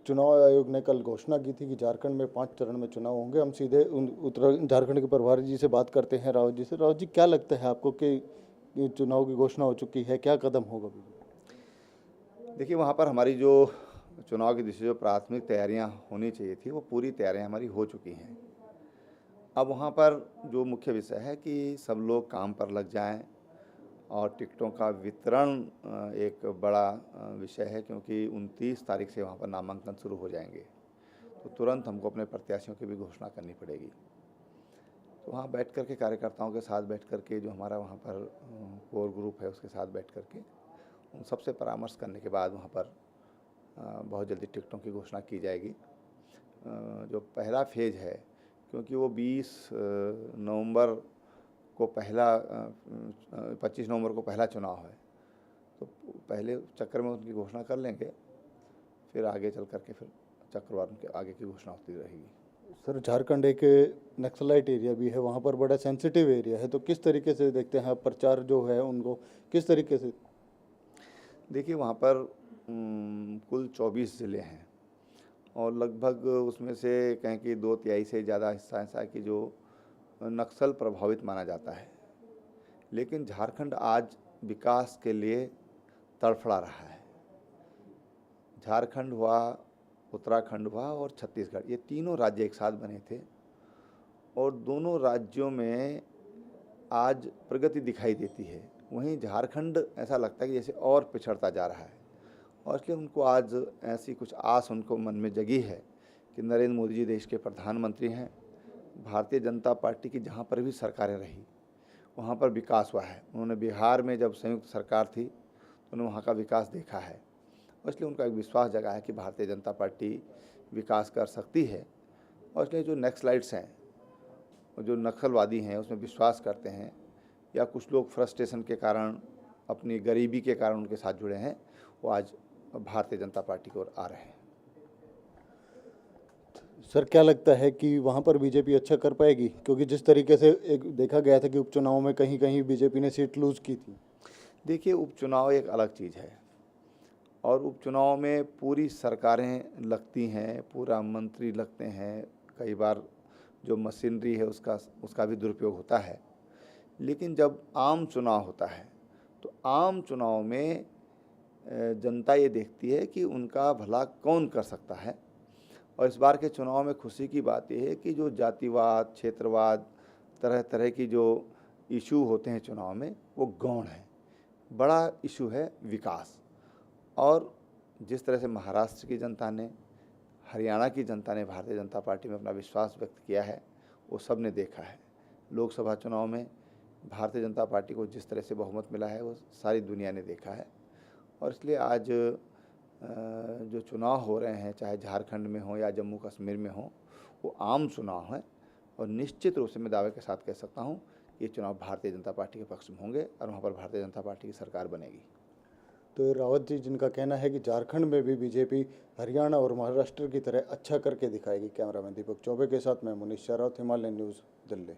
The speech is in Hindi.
चुनाव आयोग ने कल घोषणा की थी कि झारखंड में 5 चरण में चुनाव होंगे। हम सीधे उत्तर झारखंड के प्रभारी जी से बात करते हैं, रावत जी से। रावत जी, क्या लगता है आपको कि ये चुनाव की घोषणा हो चुकी है, क्या कदम होगा? देखिए, वहाँ पर हमारी जो चुनाव की दिशा जो प्राथमिक तैयारियां होनी चाहिए थी, वो पूरी तैयारियां हमारी हो चुकी हैं। अब वहाँ पर जो मुख्य विषय है कि सब लोग काम पर लग जाएं और टिकटों का वितरण एक बड़ा विषय है, क्योंकि 29 तारीख से वहाँ पर नामांकन शुरू हो जाएंगे। तो तुरंत हमको अपने प्रत्याशियों की भी घोषणा करनी पड़ेगी। तो वहाँ बैठ कर के कार्यकर्ताओं के साथ बैठ कर के, जो हमारा वहाँ पर कोर ग्रुप है, उसके साथ बैठ कर के उन सबसे परामर्श करने के बाद वहाँ पर बहुत जल्दी टिकटों की घोषणा की जाएगी। जो पहला फेज़ है, क्योंकि वो 20 नवंबर को 25 नवंबर को पहला चुनाव है, तो पहले चक्कर में उनकी घोषणा कर लेंगे, फिर आगे चल कर के फिर चक्रवार उनके आगे की घोषणा होती रहेगी। सर, झारखंड एक नक्सलाइट एरिया भी है, वहाँ पर बड़ा सेंसिटिव एरिया है, तो किस तरीके से देखते हैं प्रचार जो है उनको, किस तरीके से? देखिए, वहाँ पर कुल 24 ज़िले हैं और लगभग उसमें से कहें कि 2/3 से ज़्यादा हिस्सा ऐसा है कि जो नक्सल प्रभावित माना जाता है। लेकिन झारखंड आज विकास के लिए तड़फड़ा रहा है। झारखंड हुआ, उत्तराखंड हुआ और छत्तीसगढ़, ये तीनों राज्य एक साथ बने थे और दोनों राज्यों में आज प्रगति दिखाई देती है। वहीं झारखंड ऐसा लगता है कि जैसे और पिछड़ता जा रहा है, और इसलिए उनको आज ऐसी कुछ आस उनको मन में जगी है कि नरेंद्र मोदी जी देश के प्रधानमंत्री हैं। भारतीय जनता पार्टी की जहाँ पर भी सरकारें रही, वहाँ पर विकास हुआ है। उन्होंने बिहार में जब संयुक्त सरकार थी तो उन्होंने वहाँ का विकास देखा है, और इसलिए उनका एक विश्वास जगा है कि भारतीय जनता पार्टी विकास कर सकती है। और इसलिए जो नक्सलाइट्स हैं, जो नक्सलवादी हैं, उसमें विश्वास करते हैं, या कुछ लोग फ्रस्ट्रेशन के कारण, अपनी गरीबी के कारण उनके साथ जुड़े हैं, वो आज भारतीय जनता पार्टी की ओर आ रहे हैं। सर, क्या लगता है कि वहाँ पर बीजेपी अच्छा कर पाएगी? क्योंकि जिस तरीके से एक देखा गया था कि उपचुनाव में कहीं कहीं बीजेपी ने सीट लूज़ की थी। देखिए, उपचुनाव एक अलग चीज़ है और उपचुनाव में पूरी सरकारें लगती हैं, पूरा मंत्री लगते हैं, कई बार जो मशीनरी है उसका भी दुरुपयोग होता है। लेकिन जब आम चुनाव होता है, तो आम चुनाव में जनता ये देखती है कि उनका भला कौन कर सकता है। और इस बार के चुनाव में खुशी की बात यह है कि जो जातिवाद, क्षेत्रवाद, तरह तरह की जो इशू होते हैं चुनाव में, वो गौण है। बड़ा इशू है विकास। और जिस तरह से महाराष्ट्र की जनता ने, हरियाणा की जनता ने भारतीय जनता पार्टी में अपना विश्वास व्यक्त किया है, वो सब ने देखा है। लोकसभा चुनाव में भारतीय जनता पार्टी को जिस तरह से बहुमत मिला है, वो सारी दुनिया ने देखा है। और इसलिए आज जो चुनाव हो रहे हैं, चाहे झारखंड में हो या जम्मू कश्मीर में हो, वो आम चुनाव हैं और निश्चित रूप से मैं दावे के साथ कह सकता हूँ कि ये चुनाव भारतीय जनता पार्टी के पक्ष में होंगे और वहाँ पर भारतीय जनता पार्टी की सरकार बनेगी। तो रावत जी, जिनका कहना है कि झारखंड में भी बीजेपी हरियाणा और महाराष्ट्र की तरह अच्छा करके दिखाएगी। कैमरामैन दीपक चौबे के साथ मैं मुनीश राउत, हिमालय न्यूज़, दिल्ली।